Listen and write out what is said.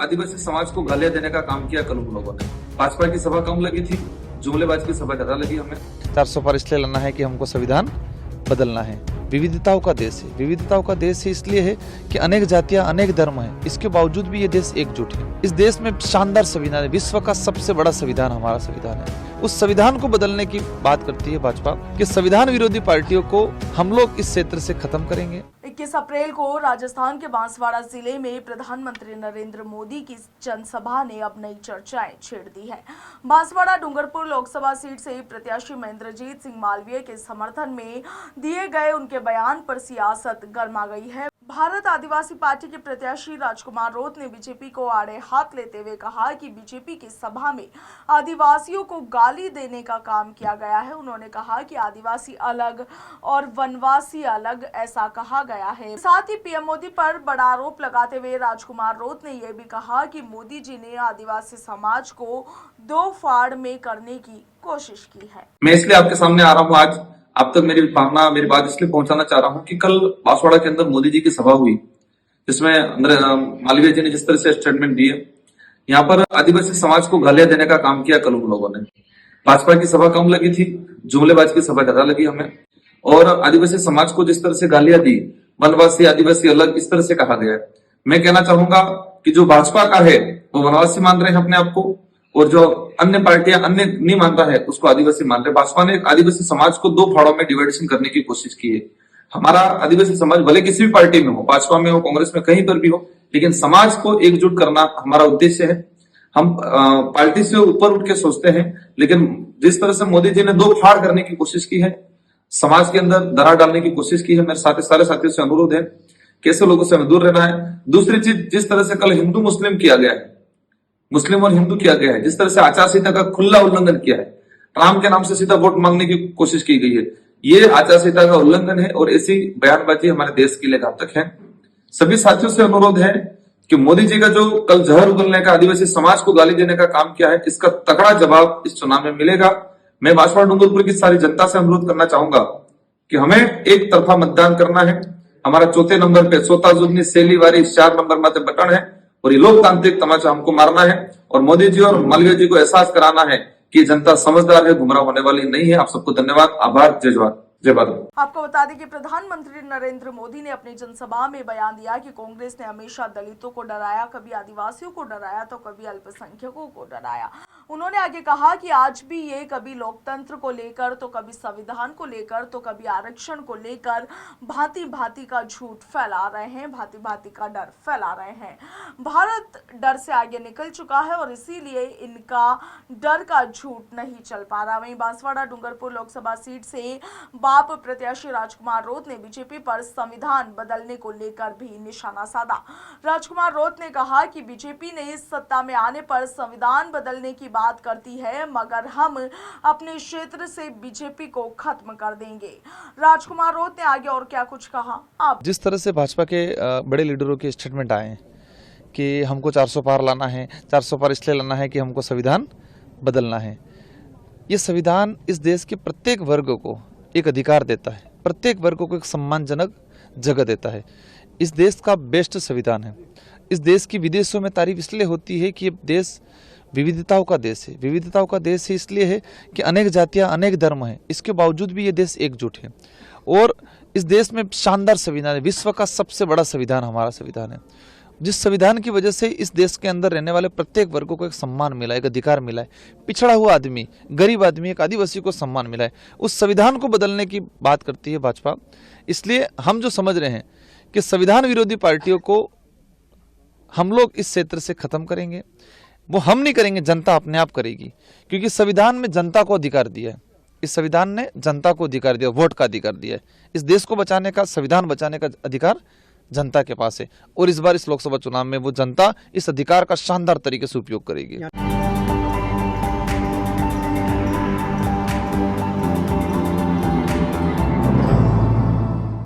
आदिवासी समाज को गालियां देने का काम किया कल उन लोगों ने। भाजपा की सभा कम लगी थी, जुमलेबाज की सभा ज्यादा लगी हमें। 400 पार इसलिए लाना है कि हमको संविधान बदलना है। विविधताओं का देश है, विविधताओं का देश है इसलिए है कि अनेक जातियां, अनेक धर्म है, इसके बावजूद भी ये देश एकजुट है। इस देश में शानदार संविधान है, विश्व का सबसे बड़ा संविधान हमारा संविधान है। उस संविधान को बदलने की बात करती है भाजपा कि संविधान विरोधी पार्टियों को हम लोग इस क्षेत्र से खत्म करेंगे। 21 अप्रैल को राजस्थान के बांसवाड़ा जिले में प्रधानमंत्री नरेंद्र मोदी की जनसभा ने अब नई चर्चाएं छेड़ दी है। बांसवाड़ा डूंगरपुर लोकसभा सीट से प्रत्याशी महेंद्रजीत सिंह मालवीय के समर्थन में दिए गए उनके बयान पर सियासत गर्मा गई है। भारत आदिवासी पार्टी के प्रत्याशी राजकुमार रोत ने बीजेपी को आड़े हाथ लेते हुए कहा कि बीजेपी की सभा में आदिवासियों को गाली देने का काम किया गया है। उन्होंने कहा कि आदिवासी अलग और वनवासी अलग ऐसा कहा गया है। साथ ही पीएम मोदी पर बड़ा आरोप लगाते हुए राजकुमार रोत ने यह भी कहा कि मोदी जी ने आदिवासी समाज को दो फाड़ में करने की कोशिश की है। मैं इसलिए आपके सामने आ रहा हूँ आज, अब तक मेरी भावना, मेरी बात इसलिए पहुंचाना चाह रहा हूं कि कल बांसवाड़ा के अंदर मोदी जी की सभा हुई, जिसमें मालवीय जी ने जिस तरह से स्टेटमेंट दिए, यहाँ पर आदिवासी समाज को गालियां देने का काम किया कल उन लोगों ने। भाजपा की सभा कम लगी थी, जुमलेबाज की सभा ज्यादा लगी हमें। और आदिवासी समाज को जिस तरह से गालियां दी, वनवासी आदिवासी अलग, इस तरह से कहा गया है। मैं कहना चाहूंगा कि जो भाजपा का है वो वनवासी मान रहे हैं अपने आप को, और जो अन्य पार्टियां अन्य नहीं मानता है उसको आदिवासी मान रहे। भाजपा ने आदिवासी समाज को दो फाड़ों में डिवाइडेशन करने की कोशिश की है। हमारा आदिवासी समाज भले किसी भी पार्टी में हो, भाजपा में हो, कांग्रेस में, कहीं पर भी हो, लेकिन समाज को एकजुट करना हमारा उद्देश्य है। हम पार्टी से ऊपर उठ के सोचते हैं, लेकिन जिस तरह से मोदी जी ने दो फाड़ करने की कोशिश की है, समाज के अंदर दरार डालने की कोशिश की है, मेरे सारे साथियों से अनुरोध है कैसे लोगों से हमें दूर रहना है। दूसरी चीज, जिस तरह से कल हिंदू मुस्लिम किया गया है, मुस्लिम और हिंदू किया गया है, जिस तरह से आचार संहिता का खुला उल्लंघन किया है, राम के नाम से सीधा वोट मांगने की कोशिश की गई है, ये आचार संहिता का उल्लंघन है और ऐसी बयानबाजी हमारे देश के लिए घातक है। सभी साथियों से अनुरोध है कि मोदी जी का जो कल जहर उगलने का, आदिवासी समाज को गाली देने का काम किया है, इसका तगड़ा जवाब इस चुनाव में मिलेगा। मैं बांसवाड़ा डूंगरपुर की सारी जनता से अनुरोध करना चाहूंगा कि हमें एक तरफा मतदान करना है। हमारा चौथे नंबर पे सोता जुगनी सेलीवारी 4 नंबर में बटन है और ये लोकतांत्रिक तमाचा हमको मारना है और मोदी जी और मालवीय जी को एहसास कराना है कि जनता समझदार है, गुमराह होने वाली नहीं है। आप सबको धन्यवाद, आभार, जय जवान, जय भारत। आपको बता दें कि प्रधानमंत्री नरेंद्र मोदी ने अपनी जनसभा में बयान दिया कि कांग्रेस ने हमेशा दलितों को डराया, कभी आदिवासियों को डराया तो कभी अल्पसंख्यकों को डराया। उन्होंने आगे कहा कि आज भी ये कभी लोकतंत्र को लेकर तो कभी संविधान को लेकर तो कभी आरक्षण को लेकर भांति भांति का झूठ फैला रहे हैं, भांति भांति का डर फैला रहे हैं। भारत डर से आगे निकल चुका है और इसीलिए इनका डर का झूठ नहीं चल पा रहा। वहीं बांसवाड़ा डूंगरपुर लोकसभा सीट से आप प्रत्याशी राजकुमार रोत ने बीजेपी पर संविधान बदलने को लेकर भी निशाना साधा। राजकुमार रोत ने कहा कि बीजेपी ने इस सत्ता में आने पर संविधान बदलने की बात करती है, मगर हम अपने क्षेत्र से बीजेपी को खत्म कर देंगे। राजकुमार रोत ने आगे और क्या कुछ कहा, आप जिस तरह से भाजपा के बड़े लीडरों के स्टेटमेंट आए हैं कि हमको 400 पार लाना है, 400 पार इसलिए लाना है कि हमको संविधान बदलना है। ये संविधान इस देश के प्रत्येक वर्ग को एक अधिकार देता है, प्रत्येक वर्ग को एक सम्मानजनक जगह देता है। इस देश का बेस्ट संविधान है। इस देश की विदेशों में तारीफ इसलिए होती है कि ये देश विविधताओं का देश है। विविधताओं का देश है इसलिए है कि अनेक जातियां, अनेक धर्म है, इसके बावजूद भी ये देश एकजुट है। और इस देश में शानदार संविधान है, विश्व का सबसे बड़ा संविधान हमारा संविधान है, जिस संविधान की वजह से इस देश के अंदर रहने वाले प्रत्येक वर्गों को एक सम्मान मिला है, एक अधिकार मिला है। पिछड़ा हुआ आदमी, गरीब आदमी, एक आदिवासी को सम्मान मिला है। उस संविधान को बदलने की बात करती है भाजपा। इसलिए हम जो समझ रहे हैं कि संविधान विरोधी पार्टियों को हम लोग इस क्षेत्र से खत्म करेंगे, वो हम नहीं करेंगे, जनता अपने आप करेगी, क्योंकि संविधान में जनता को अधिकार दिया है। इस संविधान ने जनता को अधिकार दिया, वोट का अधिकार दिया है। इस देश को बचाने का, संविधान बचाने का अधिकार जनता के पास है और इस बार इस लोकसभा चुनाव में वो जनता इस अधिकार का शानदार तरीके से उपयोग करेगी।